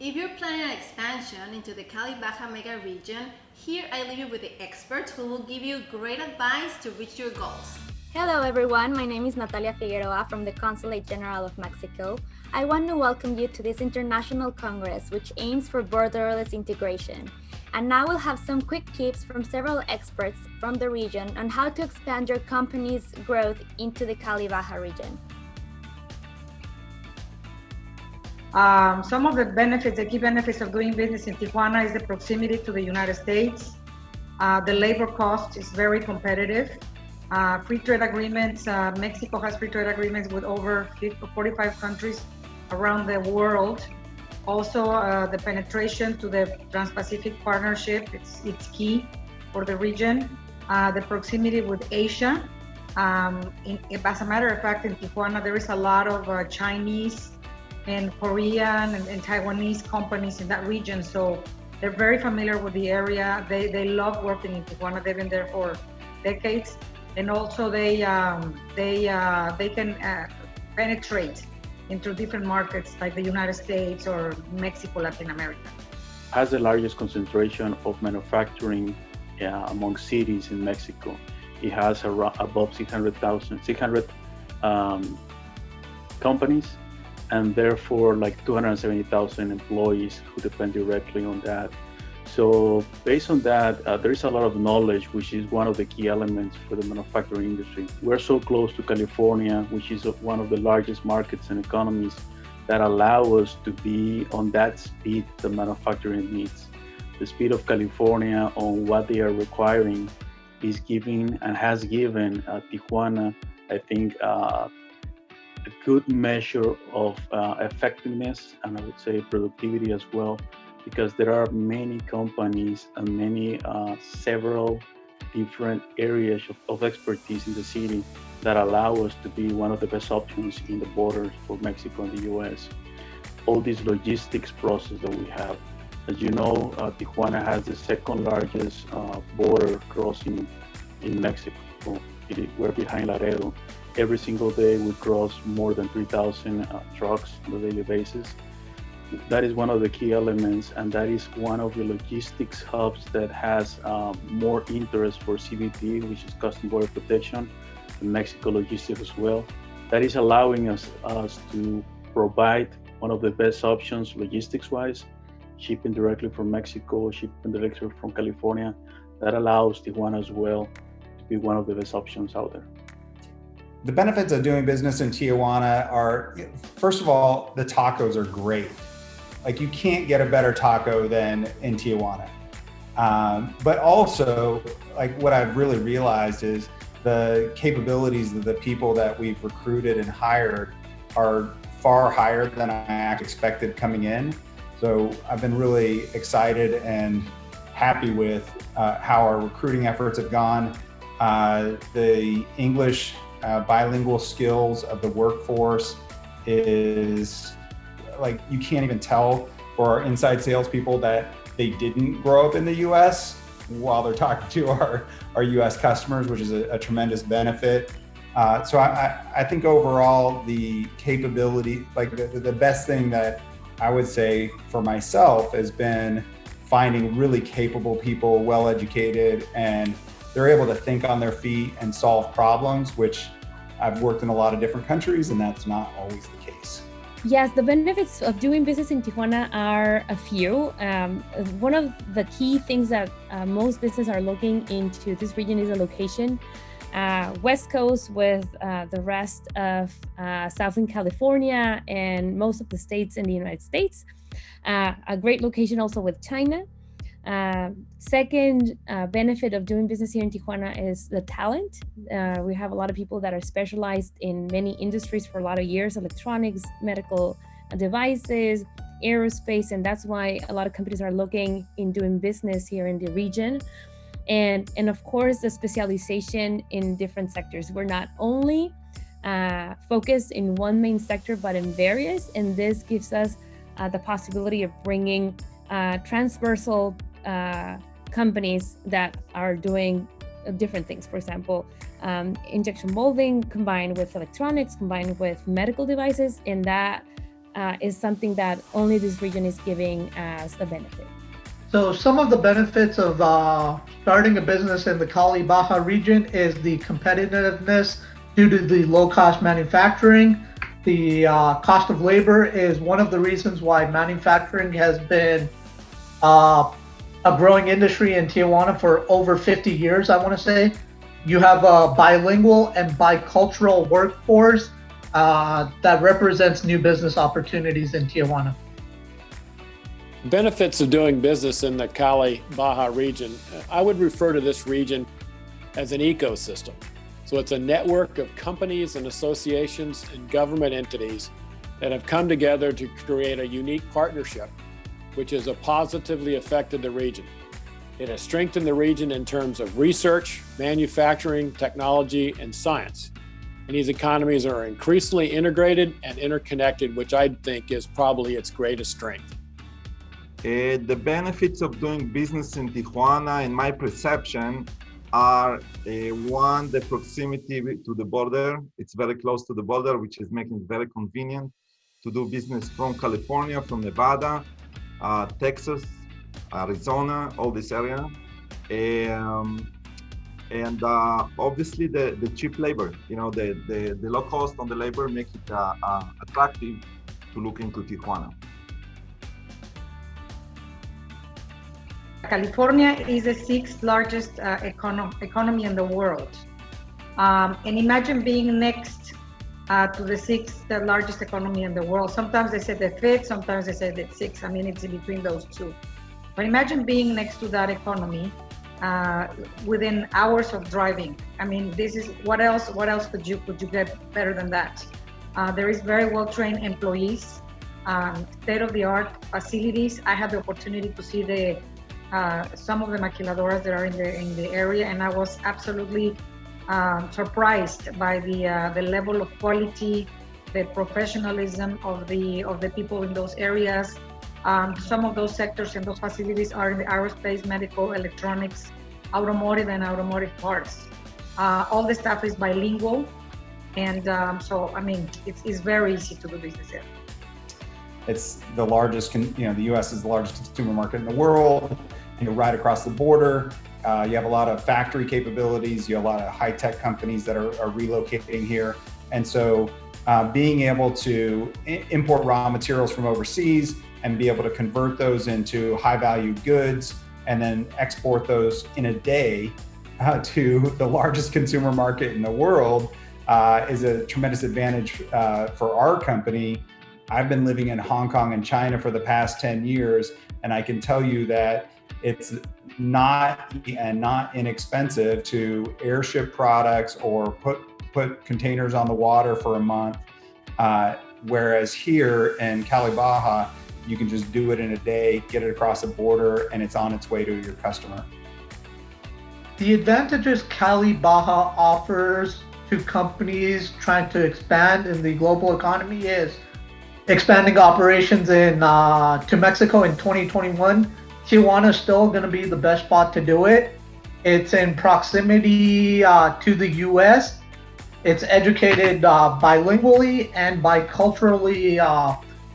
If you're planning an expansion into the Cali Baja mega region, here I leave you with the experts who will give you great advice to reach your goals. Hello everyone, my name is Natalia Figueroa from the Consulate General of Mexico. I want to welcome you to this international congress which aims for borderless integration. And now we'll have some quick tips from several experts from the region on how to expand your company's growth into the Cali Baja region. Some of the key benefits of doing business in Tijuana is the proximity to the United States. The labor cost is very competitive. Free trade agreements, Mexico has free trade agreements with over 45 countries around the world. Also, the penetration to the Trans-Pacific Partnership, it's key for the region. The proximity with Asia. As a matter of fact, in Tijuana, there is a lot of Chinese and Korean and Taiwanese companies in that region. So they're very familiar with the area. They love working in Tijuana. They've been there for decades. And also they can penetrate into different markets like the United States or Mexico, Latin America. Has the largest concentration of manufacturing among cities in Mexico. It has above 600 companies, and therefore like 270,000 employees who depend directly on that. So based on that, there is a lot of knowledge, which is one of the key elements for the manufacturing industry. We're so close to California, which is one of the largest markets and economies that allow us to be on that speed the manufacturing needs. The speed of California on what they are requiring is giving and has given Tijuana, I think, a good measure of effectiveness, and I would say productivity as well, because there are many companies and several different areas of expertise in the city that allow us to be one of the best options in the borders for Mexico and the US. All this logistics process that we have. As you know, Tijuana has the second largest border crossing in Mexico. We're behind Laredo. Every single day we cross more than 3,000 trucks on a daily basis. That is one of the key elements, and that is one of the logistics hubs that has more interest for CBP, which is Customs Border Protection, and Mexico Logistics as well. That is allowing us to provide one of the best options logistics-wise, shipping directly from Mexico, shipping directly from California. That allows Tijuana as well to be one of the best options out there. The benefits of doing business in Tijuana are, first of all, the tacos are great. Like, you can't get a better taco than in Tijuana. But also, like, what I've really realized is the capabilities of the people that we've recruited and hired are far higher than I expected coming in. So I've been really excited and happy with how our recruiting efforts have gone. The English bilingual skills of the workforce is like, you can't even tell for our inside salespeople that they didn't grow up in the US while they're talking to our US customers, which is a tremendous benefit. So I think overall the capability, like the best thing that I would say for myself has been finding really capable people, well-educated, and they're able to think on their feet and solve problems, which I've worked in a lot of different countries, and that's not always the case. Yes, the benefits of doing business in Tijuana are a few. One of the key things that most businesses are looking into this region is the location. West Coast with the rest of Southern California and most of the states in the United States. A great location also with China. Second benefit of doing business here in Tijuana is the talent. We have a lot of people that are specialized in many industries for a lot of years: electronics, medical devices, aerospace, and that's why a lot of companies are looking in doing business here in the region. And of course, the specialization in different sectors. We're not only focused in one main sector, but in various, and this gives us the possibility of bringing transversal companies that are doing different things. For example, injection molding combined with electronics, combined with medical devices, and that is something that only this region is giving as a benefit. So some of the benefits of starting a business in the Cali Baja region is the competitiveness due to the low-cost manufacturing. The cost of labor is one of the reasons why manufacturing has been a growing industry in Tijuana for over 50 years, I want to say. You have a bilingual and bicultural workforce that represents new business opportunities in Tijuana. Benefits of doing business in the Cali Baja region. I would refer to this region as an ecosystem. So it's a network of companies and associations and government entities that have come together to create a unique partnership, which has positively affected the region. It has strengthened the region in terms of research, manufacturing, technology, and science. And these economies are increasingly integrated and interconnected, which I think is probably its greatest strength. The benefits of doing business in Tijuana, in my perception, are one, the proximity to the border. It's very close to the border, which is making it very convenient to do business from California, from Nevada, Texas, Arizona, all this area. And obviously the cheap labor, the low cost on the labor makes it attractive to look into Tijuana. California is the sixth largest economy in the world. And imagine being next to the sixth largest economy in the world. Sometimes they say the fifth, sometimes they say the sixth. I mean, it's in between those two. But imagine being next to that economy within hours of driving. I mean, this is what else could you get better than that? There is very well-trained employees, state-of-the-art facilities. I had the opportunity to see some of the maquiladoras that are in the area, and I was absolutely surprised by the level of quality, the professionalism of the people in those areas. Some of those sectors and those facilities are in the aerospace, medical, electronics, automotive, and automotive parts. All the staff is bilingual, and so I mean, it's very easy to do business there. It's the largest, the U.S. is the largest consumer market in the world. Right across the border, you have a lot of factory capabilities. You have a lot of high-tech companies that are relocating here. And so being able to import raw materials from overseas and be able to convert those into high-value goods and then export those in a day to the largest consumer market in the world is a tremendous advantage for our company. I've been living in Hong Kong and China for the past 10 years, and I can tell you that it's not inexpensive to airship products or put containers on the water for a month. Whereas here in Cali Baja, you can just do it in a day, get it across the border, and it's on its way to your customer. The advantages Cali Baja offers to companies trying to expand in the global economy is expanding operations to Mexico in 2021. Tijuana is still going to be the best spot to do it. It's in proximity to the U.S. It's educated bilingually and biculturally.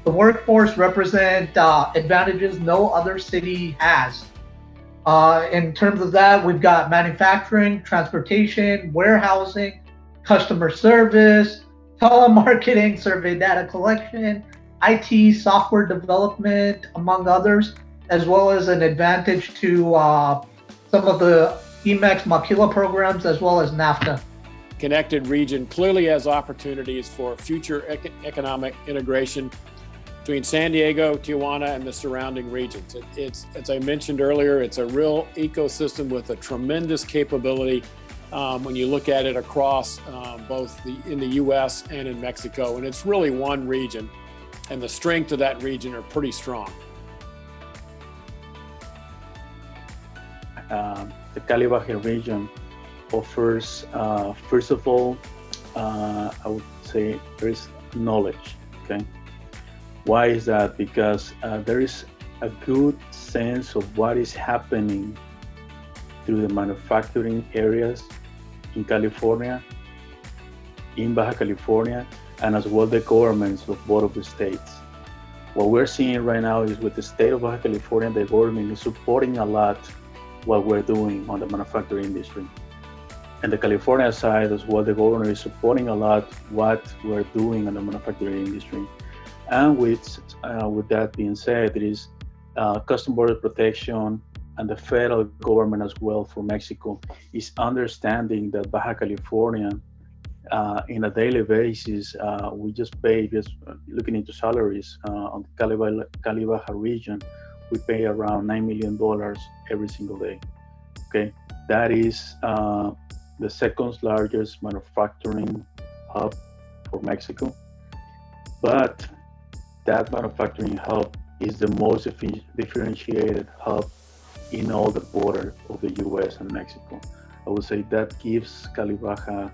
The workforce represent advantages no other city has. In terms of that, we've got manufacturing, transportation, warehousing, customer service, telemarketing, survey data collection, IT, software development, among others, as well as an advantage to some of the EMEX Maquila programs, as well as NAFTA. Connected region clearly has opportunities for future economic integration between San Diego, Tijuana, and the surrounding regions. It's, as I mentioned earlier, it's a real ecosystem with a tremendous capability when you look at it across both in the U.S. and in Mexico. And it's really one region, and the strength of that region are pretty strong. The Cali Baja region offers, first of all, I would say there is knowledge, okay? Why is that? Because there is a good sense of what is happening through the manufacturing areas in California, in Baja California, and as well the governments of both of the states. What we're seeing right now is with the state of Baja California, the government is supporting a lot what we're doing on the manufacturing industry. And the California side as well, the governor is supporting a lot what we're doing on the manufacturing industry. And with that being said, it is Custom Border Protection and the federal government as well for Mexico is understanding that Baja California, in a daily basis, we just pay, just looking into salaries on the Cali Baja region, we pay around $9 million every single day. Okay, that is the second largest manufacturing hub for Mexico, but that manufacturing hub is the most differentiated hub in all the border of the US and Mexico. I would say that gives Cali Baja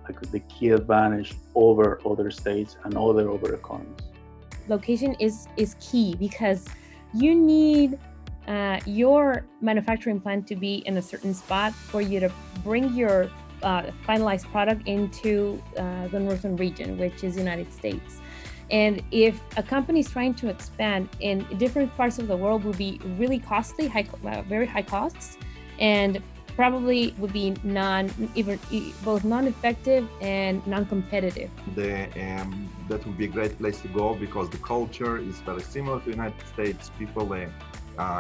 like the key advantage over other states and other economies. Location is key because you need your manufacturing plant to be in a certain spot for you to bring your finalized product into the northern region, which is the United States. And if a company is trying to expand in different parts of the world, will be really costly, very high costs, and probably would be both non-effective and non-competitive. That would be a great place to go because the culture is very similar to the United States. People,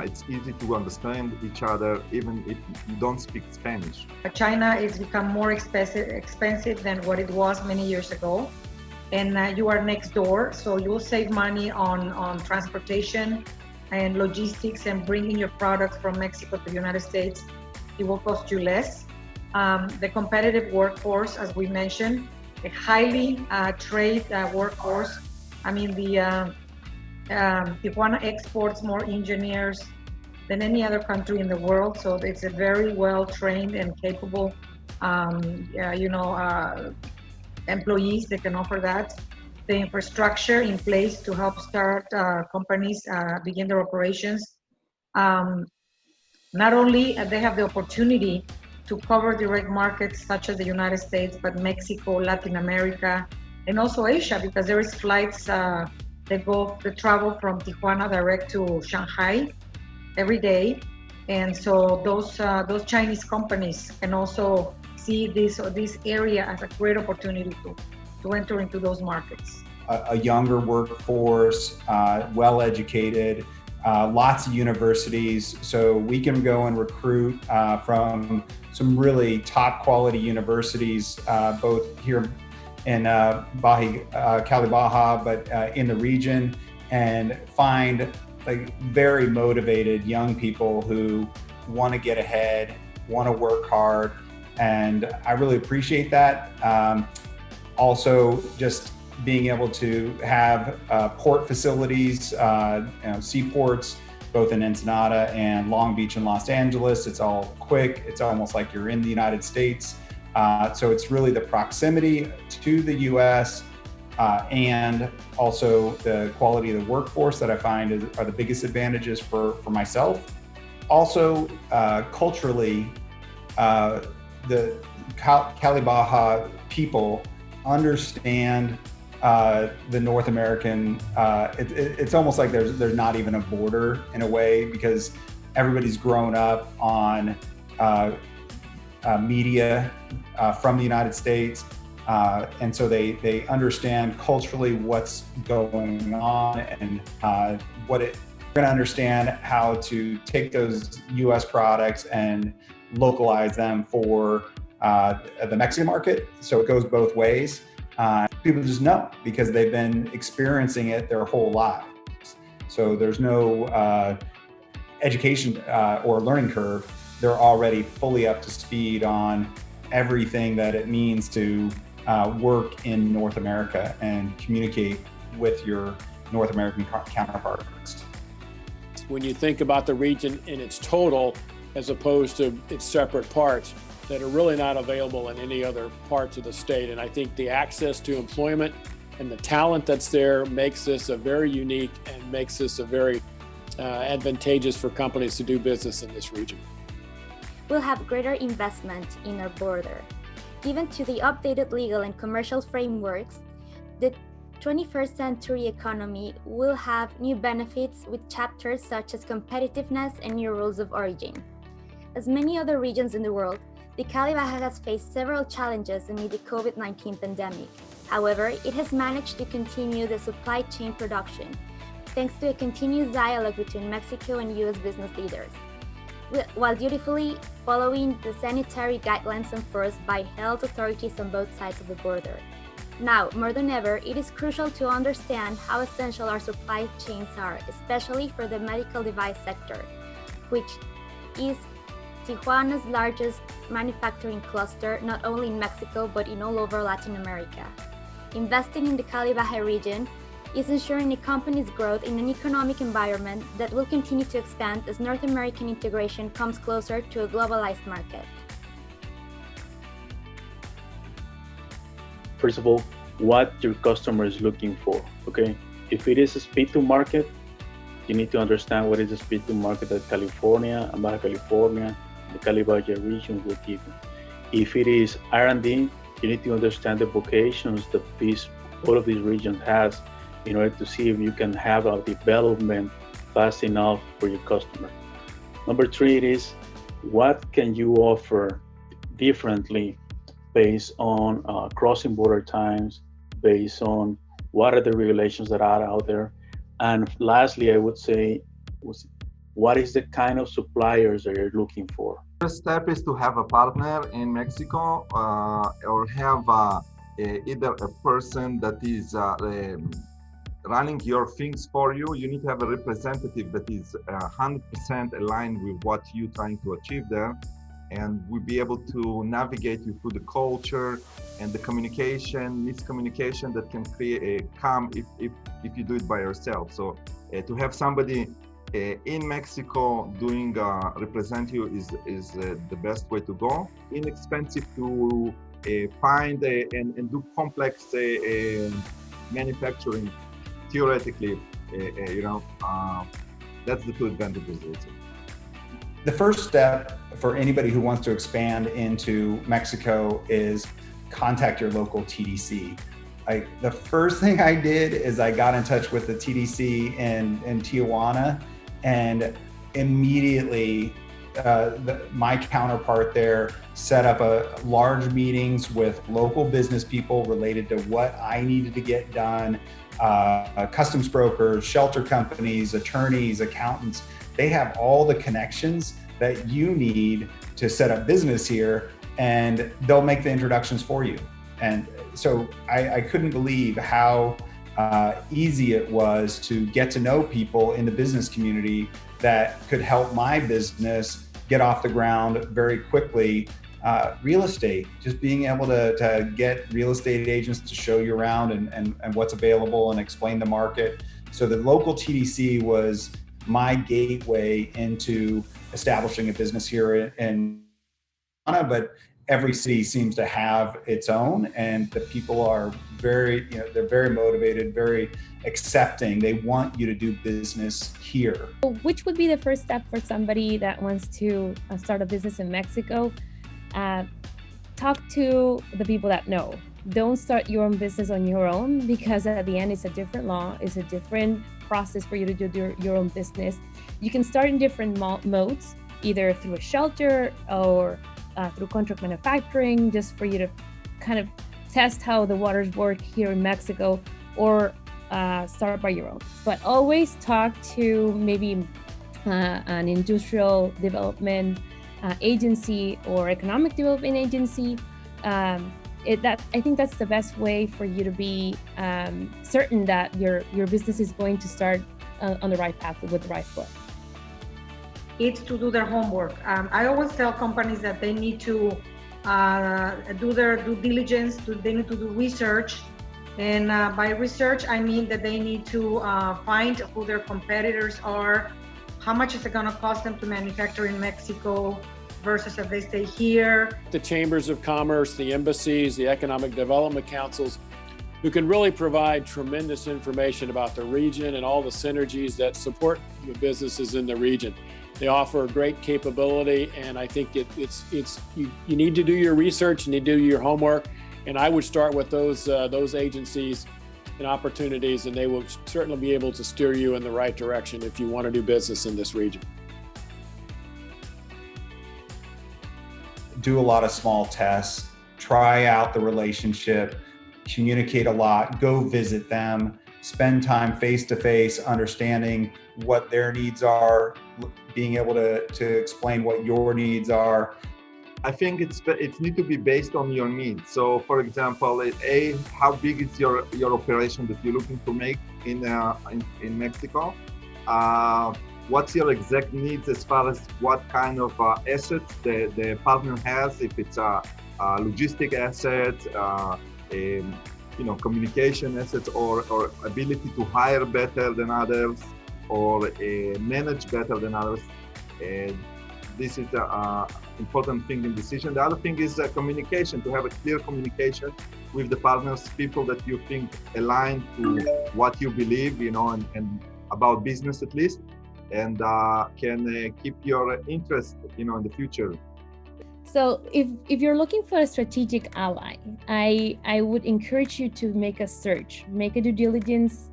it's easy to understand each other even if you don't speak Spanish. China has become more expensive than what it was many years ago. And you are next door, so you'll save money on transportation and logistics and bringing your products from Mexico to the United States. It will cost you less. The competitive workforce, as we mentioned, a highly trained workforce. I mean, the Tijuana exports more engineers than any other country in the world, so it's a very well trained and capable, employees that can offer that. The infrastructure in place to help start companies begin their operations. Not only they have the opportunity to cover direct markets such as the United States, but Mexico, Latin America, and also Asia, because there is flights that travel from Tijuana direct to Shanghai every day. And so those Chinese companies can also see this area as a great opportunity to enter into those markets. A younger workforce, well-educated, lots of universities, so we can go and recruit from some really top quality universities, both here in Cali Baja, but in the region, and find like very motivated young people who want to get ahead, want to work hard, and I really appreciate that. Also, just being able to have port facilities, seaports, both in Ensenada and Long Beach and Los Angeles. It's all quick. It's almost like you're in the United States. So it's really the proximity to the US and also the quality of the workforce that I find are the biggest advantages for myself. Also, culturally, the Cali Baja people understand the North American, it's almost like there's not even a border in a way, because everybody's grown up on media from the United States. And so they understand culturally what's going on and they're going to understand how to take those US products and localize them for the Mexican market. So it goes both ways. People just know because they've been experiencing it their whole lives. So there's no education or learning curve. They're already fully up to speed on everything that it means to work in North America and communicate with your North American counterparts. When you think about the region in its total, as opposed to its separate parts that are really not available in any other parts of the state. And I think the access to employment and the talent that's there makes this a very unique and makes this a very advantageous for companies to do business in this region. We'll have greater investment in our border. Given to the updated legal and commercial frameworks, the 21st century economy will have new benefits with chapters such as competitiveness and new rules of origin. As many other regions in the world, the Cali Baja has faced several challenges amid the COVID-19 pandemic. However, it has managed to continue the supply chain production, thanks to a continuous dialogue between Mexico and US business leaders, while dutifully following the sanitary guidelines enforced by health authorities on both sides of the border. Now, more than ever, it is crucial to understand how essential our supply chains are, especially for the medical device sector, which is Tijuana's largest manufacturing cluster, not only in Mexico, but in all over Latin America. Investing in the Cali Baja region is ensuring a company's growth in an economic environment that will continue to expand as North American integration comes closer to a globalized market. First of all, what your customer is looking for, okay? If it is a speed to market, you need to understand what is the speed to market that California and Baja California, the Cali Baja region will give you. If it is R&D, you need to understand the vocations that all of these regions has in order to see if you can have a development fast enough for your customer. Number 3, it is what can you offer differently based on crossing border times, based on what are the regulations that are out there. And lastly, I would say, what is the kind of suppliers that you're looking for? First step is to have a partner in Mexico or have either a person that is running your things for you. You need to have a representative that is 100% aligned with what you're trying to achieve there, and we'll be able to navigate you through the culture and the miscommunication that can come if you do it by yourself. So to have somebody in Mexico doing represent you is the best way to go. Inexpensive to find and do complex manufacturing. Theoretically, that's the two advantages. The first step for anybody who wants to expand into Mexico is contact your local TDC. The first thing I did is I got in touch with the TDC in Tijuana, and immediately my counterpart there set up large meetings with local business people related to what I needed to get done. Customs brokers, shelter companies, attorneys, accountants, they have all the connections that you need to set up business here, and they'll make the introductions for you. And so I couldn't believe how easy it was to get to know people in the business community that could help my business get off the ground very quickly. Real estate, just being able to get real estate agents to show you around and what's available and explain the market. So the local TDC was my gateway into establishing a business here in Tijuana, but every city seems to have its own, and the people are they're very motivated, very accepting. They want you to do business here. Which would be the first step for somebody that wants to start a business in Mexico? Talk to the people that know. Don't start your own business on your own, because at the end it's a different law, it's a different process for you to do your own business. You can start in different modes, either through a shelter or through contract manufacturing, just for you to kind of test how the waters work here in Mexico, or start by your own. But always talk to maybe an industrial development agency or economic development agency. I think that's the best way for you to be certain that your business is going to start on the right path with the right foot. It's to do their homework. I always tell companies that they need to do their due diligence, they need to do research. And by research, I mean that they need to find who their competitors are, how much is it going to cost them to manufacture in Mexico versus if they stay here. The chambers of commerce, the embassies, the economic development councils, who can really provide tremendous information about the region and all the synergies that support the businesses in the region. They offer great capability, and I think you need to do your research, you need to do your homework, and I would start with those agencies and opportunities, and they will certainly be able to steer you in the right direction if you want to do business in this region. Do a lot of small tests, try out the relationship, communicate a lot, go visit them, spend time face to face, understanding what their needs are, being able to explain what your needs are. I think it needs to be based on your needs. So, for example, how big is your operation that you're looking to make in Mexico? What's your exact needs as far as what kind of assets the partner has? If it's a logistic asset, communication assets, or ability to hire better than others, or manage better than others. This is an important thing in decision. The other thing is communication, to have a clear communication with the partners, people that you think align to what you believe, and about business at least, and can keep your interest, in the future. So if you're looking for a strategic ally, I would encourage you to make a search, make a due diligence,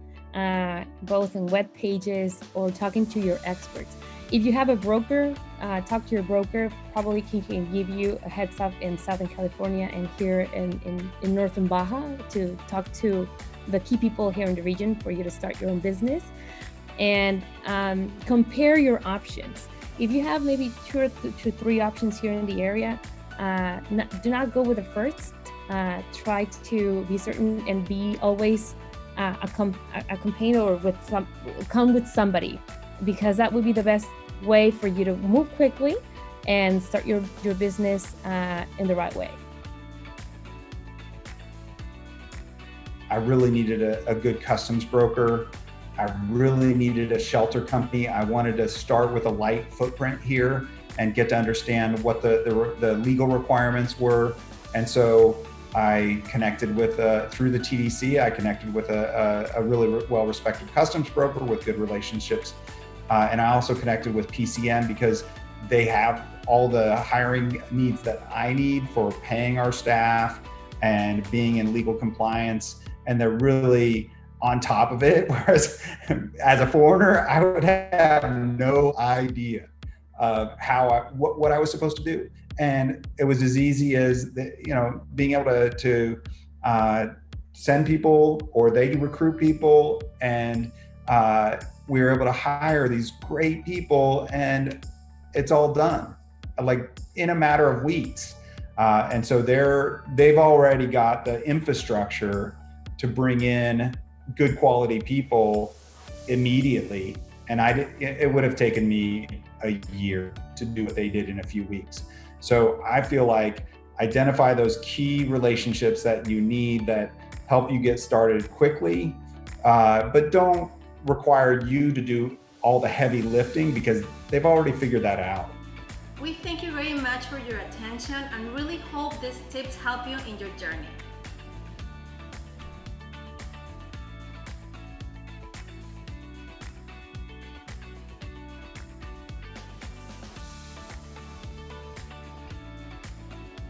both in web pages or talking to your experts. If you have a broker, talk to your broker. Probably can give you a heads up in Southern California and here in Northern Baja to talk to the key people here in the region for you to start your own business. And compare your options. If you have maybe two or three options here in the area, do not go with the first. Try to be certain and be always accompanied or come with somebody, because that would be the best way for you to move quickly and start your business in the right way. I really needed a good customs broker. I really needed a shelter company. I wanted to start with a light footprint here and get to understand what the legal requirements were. And so I connected with, through the TDC, I connected with a really well-respected customs broker with good relationships. And I also connected with PCN because they have all the hiring needs that I need for paying our staff and being in legal compliance. And they're really on top of it. Whereas as a foreigner, I would have no idea what I was supposed to do. And it was as easy as being able to send people, or they recruit people, and we were able to hire these great people, and it's all done like in a matter of weeks. And so they've already got the infrastructure to bring in good quality people immediately. And it would have taken me a year to do what they did in a few weeks. So I feel like identify those key relationships that you need that help you get started quickly, but don't require you to do all the heavy lifting because they've already figured that out. We thank you very much for your attention and really hope these tips help you in your journey.